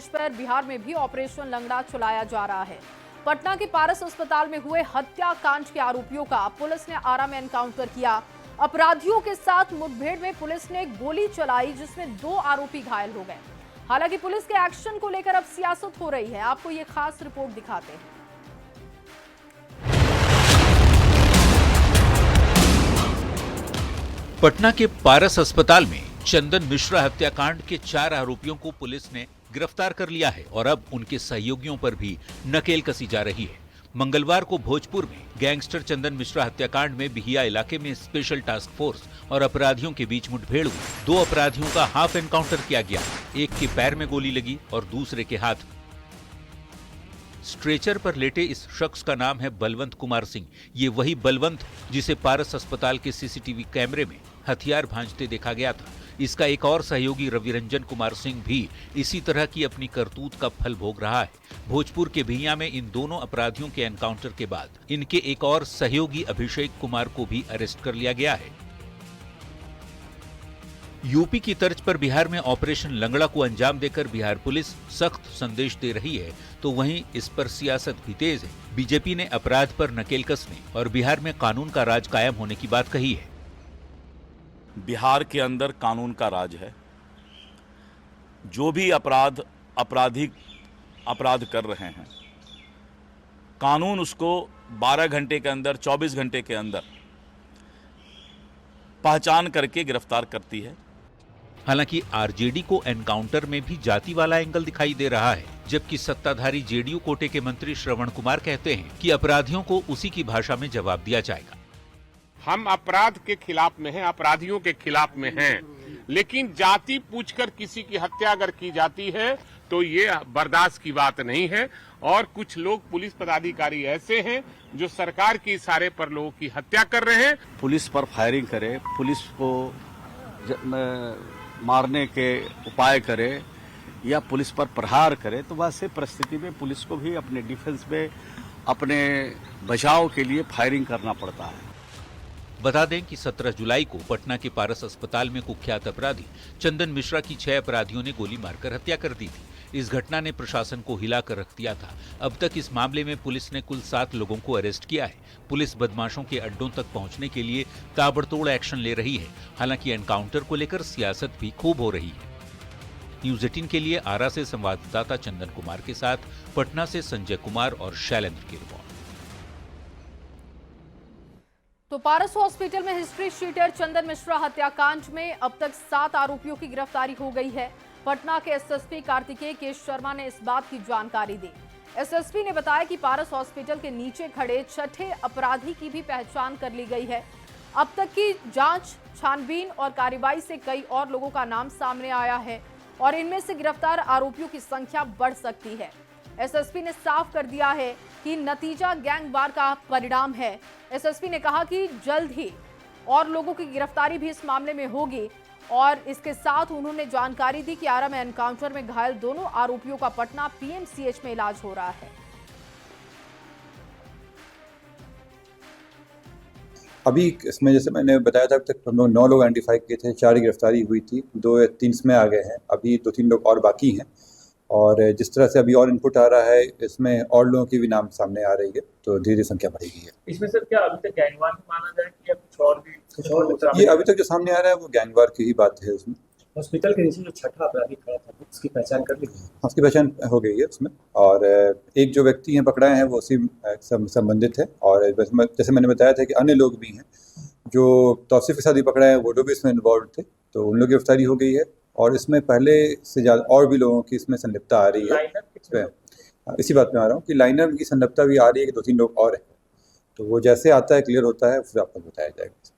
फरमाइश पर बिहार में भी ऑपरेशन लंगड़ा चलाया जा रहा है। पटना के पारस अस्पताल में हुए हत्याकांड के आरोपियों का पुलिस ने आरा में एनकाउंटर किया। अपराधियों के साथ मुठभेड़ में पुलिस ने गोली चलाई, जिसमें 2 आरोपी घायल हो गए। हालांकि पुलिस के एक्शन को लेकर अब सियासत हो रही है। आपको ये खास रिपोर्ट दिखाते हैं। पटना के पारस अस्पताल में चंदन मिश्रा हत्याकांड के 4 आरोपियों को पुलिस ने गिरफ्तार कर लिया है और अब उनके सहयोगियों पर भी नकेल कसी जा रही है। मंगलवार को भोजपुर में गैंगस्टर चंदन मिश्रा हत्याकांड में बिहिया इलाके में स्पेशल टास्क फोर्स और अपराधियों के बीच मुठभेड़ हुई। 2 अपराधियों का हाफ एनकाउंटर किया गया। एक के पैर में गोली लगी और दूसरे के हाथ में। स्ट्रेचर पर लेटे इस शख्स का नाम है बलवंत कुमार सिंह। ये वही बलवंत जिसे पारस अस्पताल के सीसीटीवी कैमरे में हथियार भांजते देखा गया था। इसका एक और सहयोगी रविरंजन कुमार सिंह भी इसी तरह की अपनी करतूत का फल भोग रहा है। भोजपुर के भिया में इन दोनों अपराधियों के एनकाउंटर के बाद इनके एक और सहयोगी अभिषेक कुमार को भी अरेस्ट कर लिया गया है। यूपी की तर्ज पर बिहार में ऑपरेशन लंगड़ा को अंजाम देकर बिहार पुलिस सख्त संदेश दे रही है, तो वहीं इस पर सियासत भी तेज है। बीजेपी ने अपराध पर नकेल कसने और बिहार में कानून का राज कायम होने की बात कही है। बिहार के अंदर कानून का राज है। जो भी अपराधी अपराध कर रहे हैं, कानून उसको 12 घंटे के अंदर, 24 घंटे के अंदर पहचान करके गिरफ्तार करती है। हालांकि आरजेडी को एनकाउंटर में भी जाति वाला एंगल दिखाई दे रहा है, जबकि सत्ताधारी जेडीयू कोटे के मंत्री श्रवण कुमार कहते हैं कि अपराधियों को उसी की भाषा में जवाब दिया जाएगा। हम अपराध के खिलाफ में हैं, अपराधियों के खिलाफ में हैं, लेकिन जाति पूछकर किसी की हत्या अगर की जाती है तो ये बर्दाश्त की बात नहीं है। और कुछ लोग पुलिस पदाधिकारी ऐसे हैं जो सरकार के इशारे पर लोगों की हत्या कर रहे हैं। पुलिस पर फायरिंग करे, पुलिस को मारने के उपाय करे या पुलिस पर प्रहार करे, तो वैसे परिस्थिति में पुलिस को भी अपने डिफेंस में, अपने बचाव के लिए फायरिंग करना पड़ता है। बता दें कि 17 जुलाई को पटना के पारस अस्पताल में कुख्यात अपराधी चंदन मिश्रा की 6 अपराधियों ने गोली मारकर हत्या कर दी थी। इस घटना ने प्रशासन को हिलाकर रख दिया था। अब तक इस मामले में पुलिस ने कुल 7 लोगों को अरेस्ट किया है। पुलिस बदमाशों के अड्डों तक पहुंचने के लिए ताबड़तोड़ एक्शन ले रही है। हालांकि एनकाउंटर को लेकर सियासत भी खूब हो रही है। न्यूज़ 18 के लिए आरा से संवाददाता चंदन कुमार के साथ पटना से संजय कुमार और शैलेंद्र की रिपोर्ट। तो पारस हॉस्पिटल में हिस्ट्री शीटर चंदन मिश्रा हत्याकांड में अब तक 7 आरोपियों की गिरफ्तारी हो गई है। पटना के एसएसपी कार्तिकेय के शर्मा ने इस बात की जानकारी दी। एसएसपी ने बताया कि पारस हॉस्पिटल के नीचे खड़े 6ठे अपराधी की भी पहचान कर ली गई है। अब तक की जांच, छानबीन और कार्रवाई से कई और लोगों का नाम सामने आया है और इनमें से गिरफ्तार आरोपियों की संख्या बढ़ सकती है। एसएसपी ने साफ कर दिया है कि नतीजा गैंगवार का परिणाम है। एसएसपी ने कहा कि जल्द ही और लोगों की गिरफ्तारी भी इस मामले में होगी और इसके साथ उन्होंने जानकारी दी कि आरा में एनकाउंटर में घायल दोनों आरोपियों का पटना पीएमसीएच में इलाज हो रहा है। अभी इसमें जैसे मैंने बताया था, अब तक हम लोग 9 लोग आइडेंटिफाई किए थे, 4 की गिरफ्तारी हुई थी, 2 या 3 इसमें आ गए हैं। अभी 2-3 लोग और बाकी हैं और जिस तरह से अभी और इनपुट आ रहा है, इसमें और लोगों की भी नाम सामने आ रही है, तो धीरे संख्या बढ़ेगी है। इसमें सर क्या अभी तक गैंगवार माना जाए कि या कुछ और ये अभी तक जो सामने आ रहा है वो गैंगवार की ही बात है। उसमें हॉस्पिटल के नीचे जो 6ठा अपराधी खड़ा था उसकी पहचान कर ली? उसकी पहचान हो गई है उसमें, और एक जो व्यक्ति हैं पकड़ाए हैं वो उसी संबंधित है। और जैसे मैंने बताया था कि अन्य लोग भी हैं जो तौसीफ के साथ भी पकड़ाए हैं, वो लोग भी इसमें इन्वॉल्व थे, तो उन लोग की गिरफ्तारी हो गई है। और इसमें पहले से ज़्यादा और भी लोगों की इसमें संलिप्तता आ रही है। इसी बात में आ रहा हूँ कि लाइनर की संलिप्तता भी आ रही है कि 2-3 लोग और हैं, तो वो जैसे आता है, क्लियर होता है, फिर आपको बताया जाएगा।